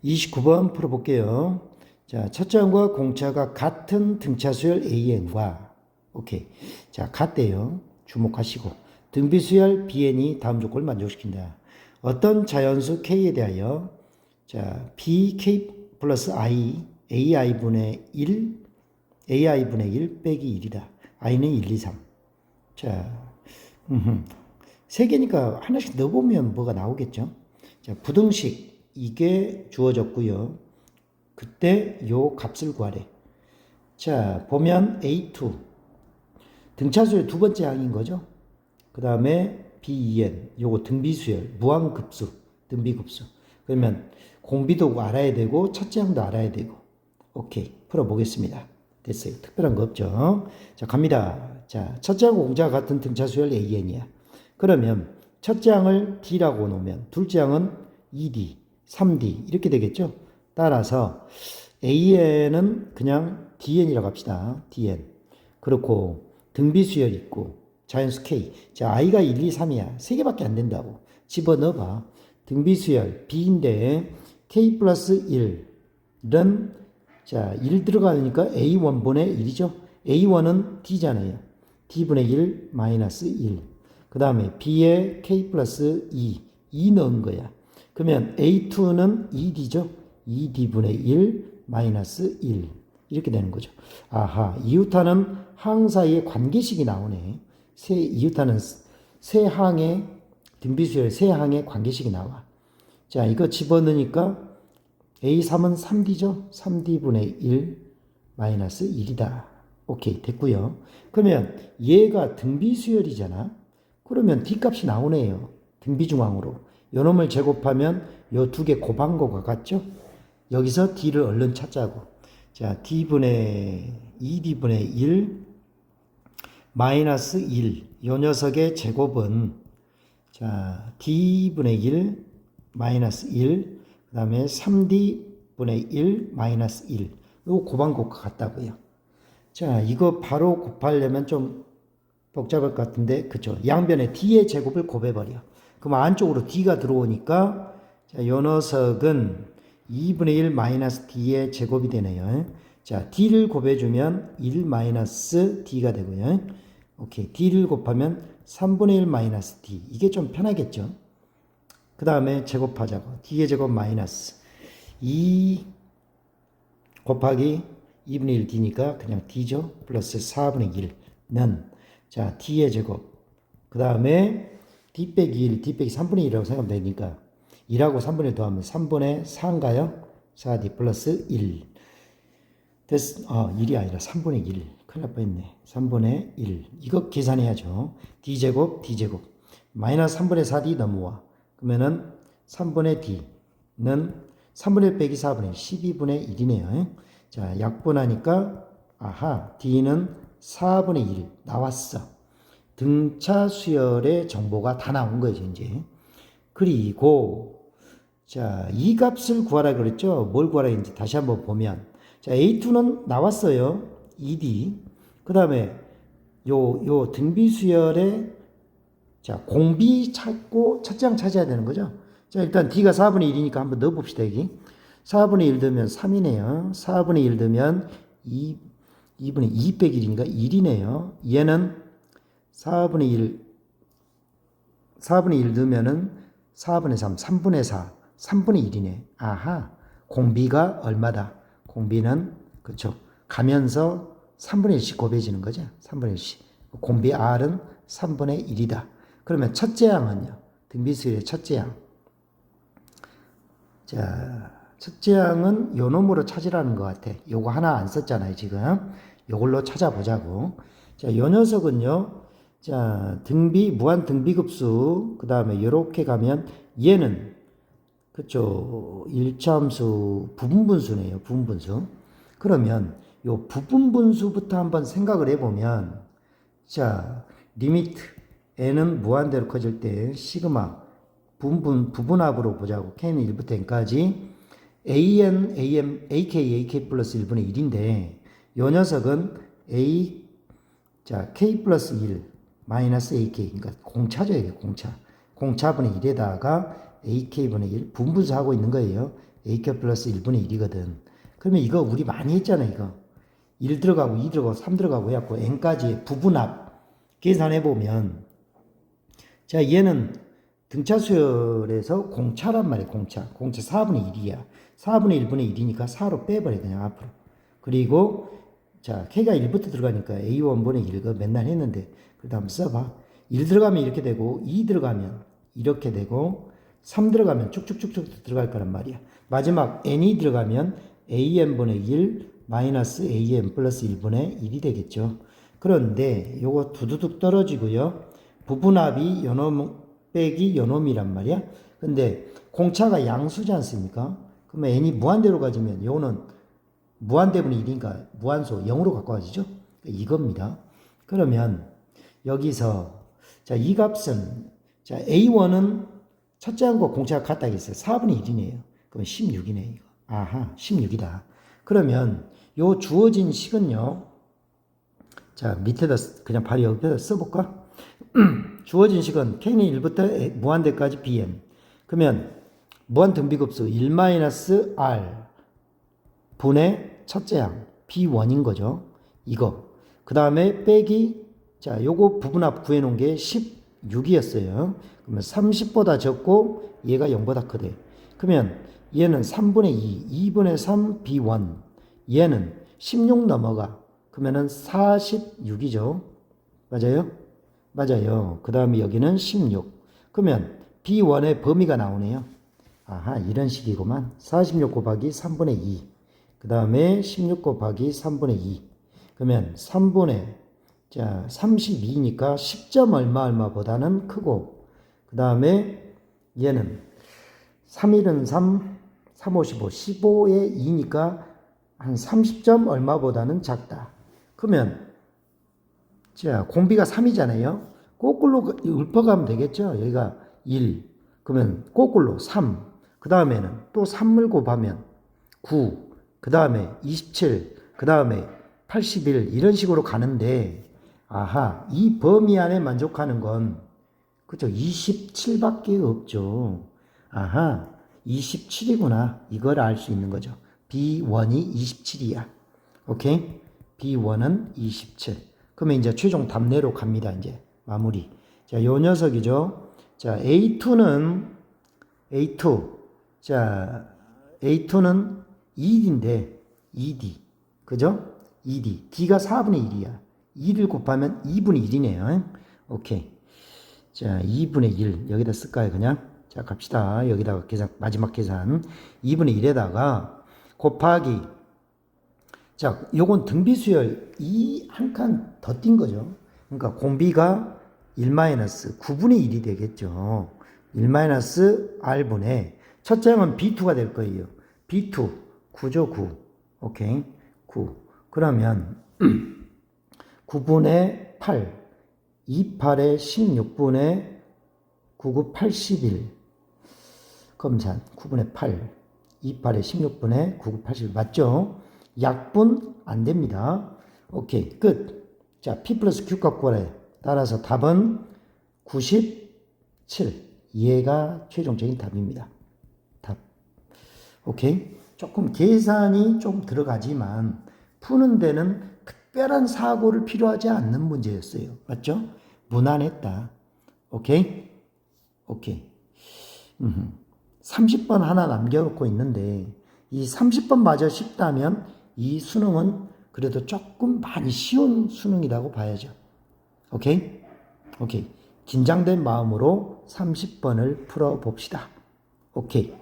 29번 풀어볼게요. 자, 첫째 항과 공차가 같은 등차 수열 AN과, 오케이. 자, 같대요. 주목하시고. 등비 수열 BN이 다음 조건을 만족시킨다. 어떤 자연수 K에 대하여, 자, BK 플러스 I, AI분의 1, AI분의 1 빼기 1이다. I는 1, 2, 3. 자, 세 개니까 하나씩 넣어보면 뭐가 나오겠죠? 자, 부등식. 이게 주어졌고요. 그때 요 값을 구하래. 자, 보면 A2 등차수열 두 번째 항인 거죠. 그 다음에 BEN 요거 등비수열 무한급수 등비급수. 그러면 공비도 알아야 되고 첫째 항도 알아야 되고. 오케이, 풀어보겠습니다. 됐어요. 특별한 거 없죠. 자, 갑니다. 자, 첫째 항과 공차가 같은 등차수열 AN이야. 그러면 첫째 항을 D라고 놓으면 둘째 항은 2D 3D 이렇게 되겠죠. 따라서 AN은 그냥 DN이라고 합시다. DN. 그렇고 등비수열 있고 자연수 K. 자, I가 1, 2, 3이야. 3개밖에 안 된다고. 집어넣어봐. 등비수열 B인데 K 플러스 1은 자, 1 들어가니까 A1분의 1이죠. A1은 D잖아요. D분의 1 마이너스 1. 그 다음에 B에 K 플러스 2 넣은 거야. 그러면 A2는 2D죠. 2D분의 1 마이너스 1 이렇게 되는 거죠. 아하, 이웃하는 항 사이의 관계식이 나오네. 이웃하는 세 항의 등비수열 세 항의 관계식이 나와. 자, 이거 집어넣으니까 A3은 3D죠. 3D분의 1 마이너스 1이다. 오케이, 됐고요. 그러면 얘가 등비수열이잖아. 그러면 D값이 나오네요. 등비중앙으로. 요 놈을 제곱하면 요 두 개 곱한 거가 같죠? 여기서 D를 얼른 찾자고. 자, D분의 2D분의 1 마이너스 1. 요 녀석의 제곱은 자, D분의 1 마이너스 1. 그 다음에 3D분의 1 마이너스 1. 요 곱한 것과 같다고요. 자, 이거 바로 곱하려면 좀 복잡할 것 같은데, 그쵸? 양변에 D의 제곱을 곱해버려. 그럼 안쪽으로 D가 들어오니까, 자, 요 녀석은 2분의 1 마이너스 D의 제곱이 되네요. 자, D를 곱해주면 1 마이너스 D가 되고요. 오케이. D를 곱하면 3분의 1 마이너스 D. 이게 좀 편하겠죠? 그 다음에 제곱하자고. D의 제곱 마이너스 2 곱하기 2분의 1 D니까 그냥 D죠? 플러스 4분의 1는 자, D의 제곱. 그 다음에 D 빼기 1, D 빼기 3분의 1이라고 생각하면 되니까 1하고 3분의 1 더하면 3분의 4인가요? 4D 플러스 1. 됐, 1이 아니라 3분의 1. 큰일 날 뻔했네. 3분의 1. 이거 계산해야죠. D제곱, D제곱. 마이너스 3분의 4D 넘어와. 그러면은 3분의 D는 3분의 1 빼기 4분의 1. 12분의 1이네요. 자, 약분하니까, 아하, D는 4분의 1 나왔어. 등차 수열의 정보가 다 나온 거죠, 이제. 그리고, 자, 이 값을 구하라 그랬죠? 뭘 구하라 했는지 다시 한번 보면. 자, A2는 나왔어요. 2D. 그 다음에, 요 등비 수열의, 자, 공비 찾고 첫째 항 찾아야 되는 거죠? 자, 일단 D가 4분의 1이니까 한번 넣어봅시다, 여기. 4분의 1 넣으면 3이네요. 4분의 1 넣으면 2분의 2 빼기 1이니까 1이네요. 얘는 4분의 1 넣으면은 4분의 3, 3분의 4, 3분의 1이네. 아하, 공비가 얼마다? 공비는, 그쵸. 가면서 3분의 1씩 곱해지는 거죠. 3분의 1씩. 공비 R은 3분의 1이다. 그러면 첫째 항은요. 등비수열의 첫째 항. 자, 첫째 항은 요 놈으로 찾으라는 것 같아. 요거 하나 안 썼잖아요, 지금. 요걸로 찾아보자고. 자, 요 녀석은요. 자, 등비, 무한 등비급수. 그 다음에 요렇게 가면 얘는, 그쵸. 1차함수 부분분수네요, 부분분수. 그러면 요 부분분수부터 한번 생각을 해보면, 자, 리미트. n은 무한대로 커질 때, 시그마. 부분합으로 보자고. k는 1부터 n까지 an, am, ak 플러스 1분의 1인데 요 녀석은 k 플러스 1 마이너스 ak 그러니까 공차죠. 이게 공차분의 1에다가 ak분의 1 분분수 하고 있는 거예요. A값 플러스 1분의 1이거든. 그러면 이거 우리 많이 했잖아, 이거. 1 들어가고 2 들어가고 3 들어가고 해갖고 n까지의 부분합 계산해보면, 자, 얘는 등차수열에서 공차란 말이야, 공차. 공차 4분의 1이야. 4분의 1분의 1이니까 4로 빼버려, 그냥 앞으로. 그리고, 자, K가 1부터 들어가니까 A1분의 1, 그 맨날 했는데, 그래도 한번 써봐. 1 들어가면 이렇게 되고, 2 들어가면 이렇게 되고, 3 들어가면 쭉쭉쭉쭉 들어갈 거란 말이야. 마지막 n이 들어가면 AN분의 1 마이너스 AN 플러스 1분의 1이 되겠죠. 그런데 요거 두두둑 떨어지고요. 부분합이 요놈 빼기 요놈이란 말이야. 근데 공차가 양수지 않습니까? 그러면 n이 무한대로 가지면 요거는 무한대분의 1이니까 무한소 0으로 갖고 가지죠. 이겁니다. 그러면 여기서 자, 이 값은 자, A1은 첫째 항과 공차가 같다 했어요. 4분의 1이네요. 그럼 16이네, 이거. 아하, 16이다. 그러면 요 주어진 식은요. 자, 밑에다 그냥 바로 옆에다 써볼까? 주어진 식은 K는 1부터 무한대까지 Bn. 그러면 무한 등비급수 1-R 분의 첫째 항 B1인 거죠. 이거. 그 다음에 빼기, 자, 요거 부분합 구해놓은 게 16이었어요. 그러면 30보다 적고 얘가 0보다 크대. 그러면 얘는 3분의 2, 2분의 3 B1. 얘는 16 넘어가. 그러면은 46이죠. 맞아요? 맞아요. 그 다음에 여기는 16. 그러면 B1의 범위가 나오네요. 아하, 이런 식이구만. 46 곱하기 3분의 2. 그 다음에 16 곱하기 3분의 2. 그러면 3분의, 자, 32니까 10점 얼마보다는 크고, 그 다음에 얘는 3일은 3, 3, 5, 15, 15에 2니까 한 30점 얼마보다는 작다. 그러면 자, 공비가 3이잖아요. 거꾸로 읊어가면 되겠죠. 여기가 1. 그러면 거꾸로 3. 그 다음에는 또 3을 곱하면 9. 그 다음에 27. 그 다음에 81. 이런 식으로 가는데, 아하, 이 범위 안에 만족하는 건, 그죠? 27밖에 없죠. 아하, 27이구나. 이걸 알 수 있는 거죠. B1이 27이야. 오케이? B1은 27. 그러면 이제 최종 답내로 갑니다. 이제 마무리. 자, 요 녀석이죠. 자, A2는 자, A2는 2D인데 2D. 그죠? 2D. D가 4분의 1이야. 2를 곱하면 2분의 1이네요. 오케이. 자, 2분의 1. 여기다 쓸까요, 그냥? 자, 갑시다. 여기다가 계산, 마지막 계산. 2분의 1에다가 곱하기. 자, 요건 등비수열 2 한 칸 더 띈 거죠. 그러니까 공비가 1-9분의 1이 되겠죠. 1-R분의 첫째 항은 B2가 될 거예요. B2 9죠, 9. 오케이. 9. 그러면 9분의 8 28에 16분의 9, 9, 81 검산 9분의 8 28에 16분의 9, 9, 81 맞죠? 약분 안 됩니다. 오케이, 끝. 자, P 플러스 Q 값 구하래. 따라서 답은 97. 얘가 최종적인 답입니다. 답. 오케이. 조금 계산이 좀 들어가지만 푸는 데는 특별한 사고를 필요하지 않는 문제였어요. 맞죠? 무난했다. 오케이? 오케이. 30번 하나 남겨놓고 있는데 이 30번 마저 쉽다면 이 수능은 그래도 조금 많이 쉬운 수능이라고 봐야죠. 오케이? 오케이. 긴장된 마음으로 30번을 풀어봅시다. 오케이.